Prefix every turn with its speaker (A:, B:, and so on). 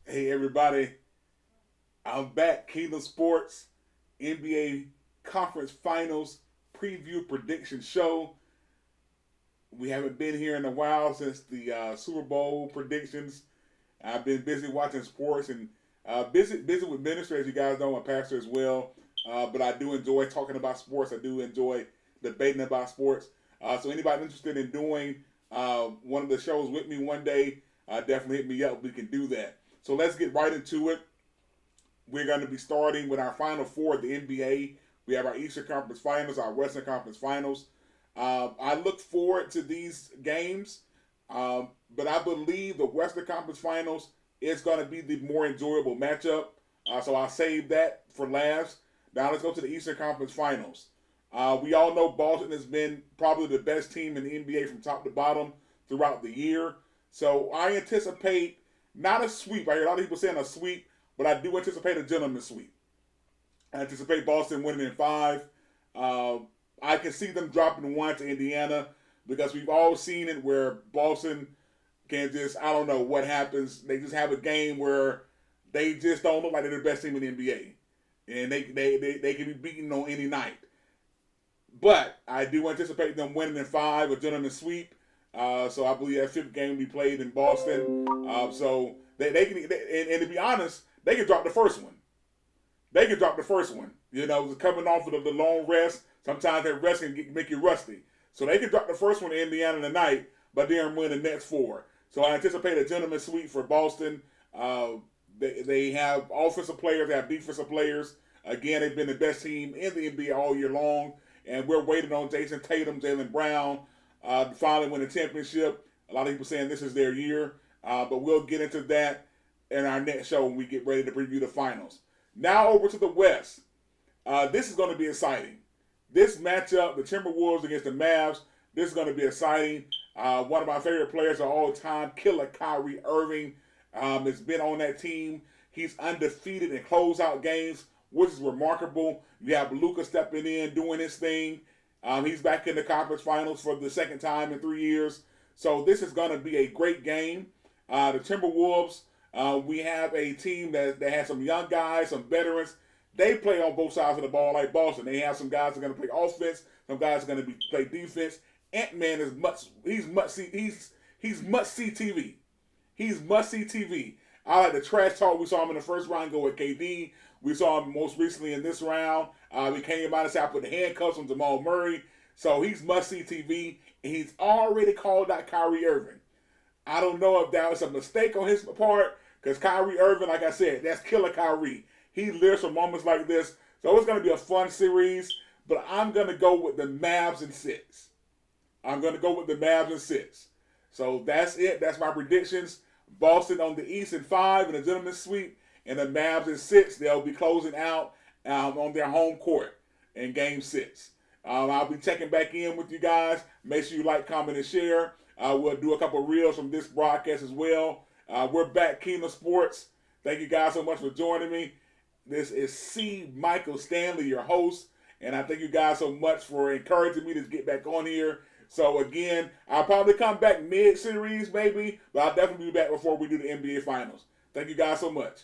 A: Hey everybody, I'm back. Kingdom Sports NBA Conference Finals Preview Prediction Show. We haven't been here in a while since the Super Bowl predictions. I've been busy watching sports and busy with ministry, as you guys know, I'm a pastor as well. But I do enjoy talking about sports. I do enjoy debating about sports. So anybody interested in doing one of the shows with me one day, definitely hit me up. We can do that. So let's get right into it. We're going to be starting with our Final Four of the NBA. We have our Eastern Conference Finals, our Western Conference Finals. I look forward to these games, but I believe the Western Conference Finals is going to be the more enjoyable matchup. So I'll save that for last. Now let's go to the Eastern Conference Finals. We all know Boston has been probably the best team in the NBA from top to bottom throughout the year. So I anticipate not a sweep. I hear a lot of people saying a sweep, but I do anticipate a gentleman's sweep. I anticipate Boston winning in 5. I can see them dropping 1 to Indiana because we've all seen it where Boston can just, I don't know what happens. They just have a game where they just don't look like they're the best team in the NBA. And they can be beaten on any night. But I do anticipate them winning in 5, a gentleman's sweep. So I believe that 5th game will be played in Boston. So they can, and to be honest, they can drop the first one. They can drop the first one. You know, coming off of the long rest, sometimes that rest can make you rusty. So they can drop the first one to Indiana tonight, but then win the next 4. So I anticipate a gentleman's sweep for Boston. They have offensive players, they have defensive players. Again, they've been the best team in the NBA all year long. And we're waiting on Jason Tatum, Jaylen Brown, to finally win a championship. A lot of people saying this is their year. But we'll get into that in our next show when we get ready to preview the finals. Now over to the West. This is going to be exciting. This matchup, the Timberwolves against the Mavs, this is going to be exciting. One of my favorite players of all time, killer Kyrie Irving, has been on that team. He's undefeated in closeout games, which is remarkable. You have Luka stepping in, doing his thing. He's back in the conference finals for the second time in 3 years. So this is going to be a great game. The Timberwolves, we have a team that has some young guys, some veterans. They play on both sides of the ball like Boston. They have some guys that are going to play offense, some guys are going to play defense. Ant-Man is must-see TV. He's must-see TV. I like the trash talk. We saw him in the first round go with KD. We saw him most recently in this round. He came out and said, I put the handcuffs on Jamal Murray. So he's must-see TV. And he's already called out Kyrie Irving. I don't know if that was a mistake on his part, because Kyrie Irving, like I said, that's killer Kyrie. He lives for moments like this. So it's going to be a fun series. But I'm going to go with the Mavs in 6. So that's it. That's my predictions. Boston on the East in 5 in a gentleman's sweep. And the Mavs in 6. They'll be closing out on their home court in Game 6. I'll be checking back in with you guys. Make sure you like, comment, and share. We'll do a couple reels from this broadcast as well. We're back, Kingdom Sports. Thank you guys so much for joining me. This is C. Michael Stanley, your host. And I thank you guys so much for encouraging me to get back on here. So again, I'll probably come back mid-series maybe, but I'll definitely be back before we do the NBA Finals. Thank you guys so much.